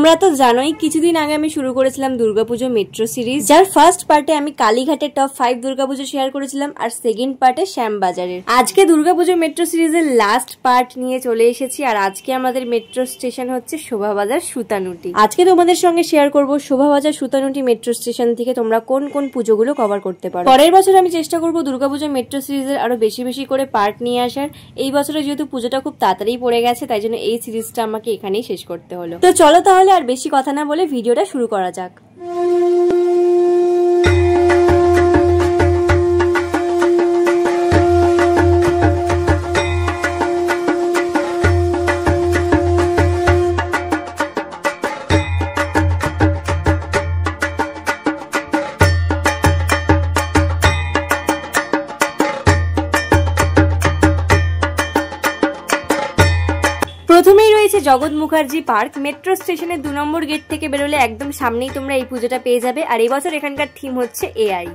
তোমরা তো জানোই কিছুদিন আগে আমি শুরু করেছিলাম দুর্গাপুজো মেট্রো সিরিজ, যার ফার্স্ট পার্টে আমি কালীঘাটের টপ 5 দুর্গাপুজো শেয়ার করেছিলাম আর সেকেন্ড পার্টে শ্যামবাজারের। আজকে দুর্গাপুজো মেট্রো সিরিজের লাস্ট পার্ট নিয়ে চলে এসেছি আর আজকে আমাদের মেট্রো স্টেশন হচ্ছে শোভাবাজার সুতানুটি। আজকে তোমাদের সঙ্গে শেয়ার করব শোভাবাজার সুতানুটি মেট্রো স্টেশন থেকে তোমরা কোন কোন পুজোগুলো কভার করতে পারো। পরের বছর আমি চেষ্টা করব দুর্গাপুজো মেট্রো সিরিজের আরো বেশি বেশি করে পার্ট নিয়ে আসার। এই বছরে যেহেতু পুজোটা খুব তাড়াতাড়ি পড়ে গেছে তাই জন্য এই সিরিজটা আমাকে এখানেই শেষ করতে হলো। তো চলো তাহলে আর বেশি কথা না বলে ভিডিওটা শুরু করা যাক। প্রথমেই রয়েছে জগৎ মুখার্জি পার্ক। মেট্রো স্টেশনের 2 নম্বর গেট থেকে বেরোলে একদম সামনেই তোমরা এই পুজোটা পেয়ে যাবে। আর এই বছর এখানকার থিম হচ্ছে এআই।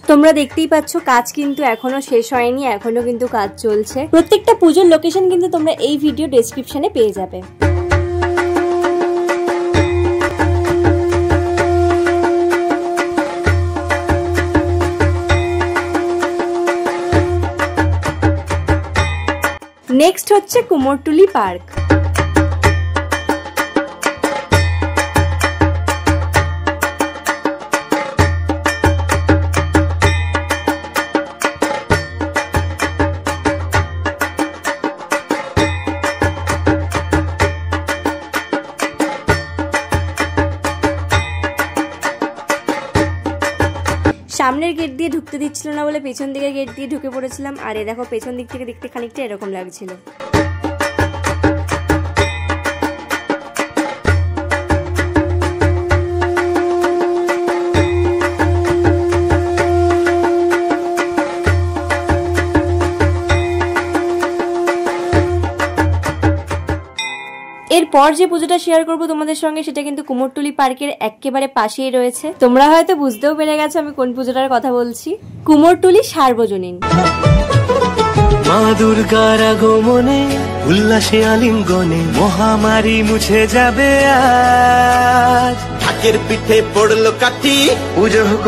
তোমরা দেখতেই পাচ্ছ কাজ কিন্তু এখনো শেষ হয়নি, এখনো কিন্তু কাজ চলছে। প্রত্যেকটা পুজোর লোকেশন কিন্তু তোমরা এই ভিডিও ডেসক্রিপশনে পেয়ে যাবে। নেক্সট হচ্ছে কুমোরটুলি পার্ক। সামনের গেট দিয়ে ঢুকতে দিচ্ছিল না বলে পেছন দিকের গেট দিয়ে ঢুকে পড়েছিলাম। আর এ দেখো পেছন দিক থেকে দেখতে খানিকটা এরকম লাগছিল। এরপর যে পুজোটা শেয়ার করবো তোমাদের সঙ্গে সেটা কিন্তু কুমোরটুলি পার্কের একেবারে পাশেই রয়েছে। তোমরা হয়তো বুঝতেও পেরে গেছো আমি কোন পুজোটার কথা বলছি। কুমোরটুলি সার্বজনীন। মা দুর্গার আগমনে উল্লাসে আলিঙ্গনে মহামারী মুছে যাবে আজ। ঢাকের পিঠে পড়লো কাঠি পুজো হোক।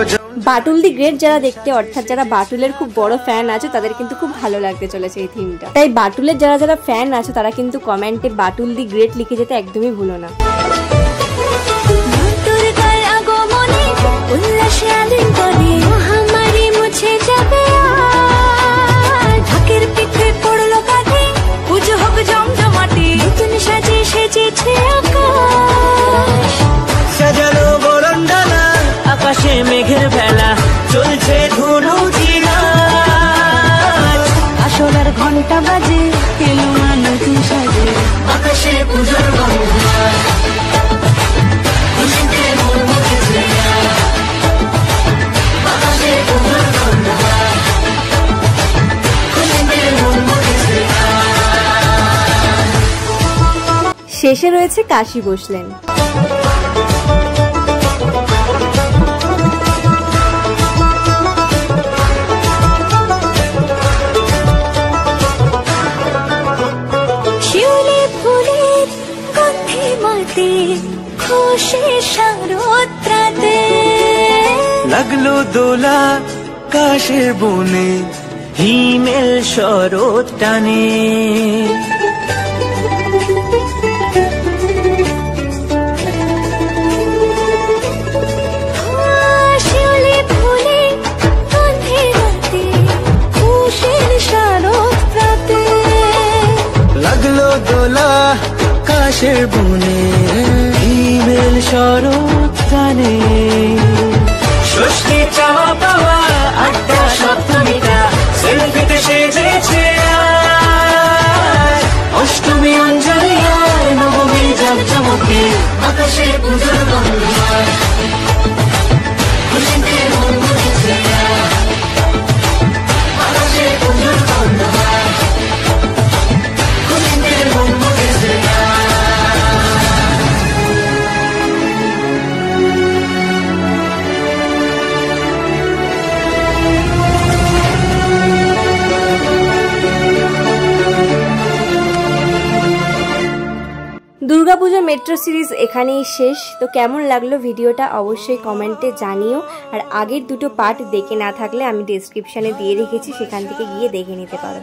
বাটুল দি গ্রেট যারা দেখতে, অর্থাৎ যারা বাটুলের খুব বড় ফ্যান আছে তাদের কিন্তু খুব ভালো লাগতে চলেছে এই থিমটা। তাই বাটুলের যারা যারা ফ্যান আছে তারা কিন্তু কমেন্টে বাটুল দি গ্রেট লিখে যেতে একদমই ভুলো না। আকাশে মেঘের ভেলা চলছে ধুনু আসলার ঘন্টা বাজে এলো নতুন সাজে আকাশে পুজোর শেষে রয়েছে কাশী বসলেন। লাগলো দোলা কাশের বনে হিমেল শরৎ টানে। লাগলো দোলা কাশের বনে হিমেল শরৎ টানে। ষষ্ঠী চাওয়া পাওয়া আড্ডা সপ্তমীটা সেলফিতে সেজেছে অষ্টমী অঞ্জলি নবমী জাকজমকে আকাশে পুজোর গন্ধ। দুর্গাপুজো মেট্রো সিরিজ এখানেই শেষ। তো কেমন লাগলো ভিডিওটা অবশ্যই কমেন্টে জানিও। আর আগের দুটো পার্ট দেখে না থাকলে আমি ডেসক্রিপশনে দিয়ে রেখেছি, সেখান থেকে গিয়ে দেখে নিতে পারো।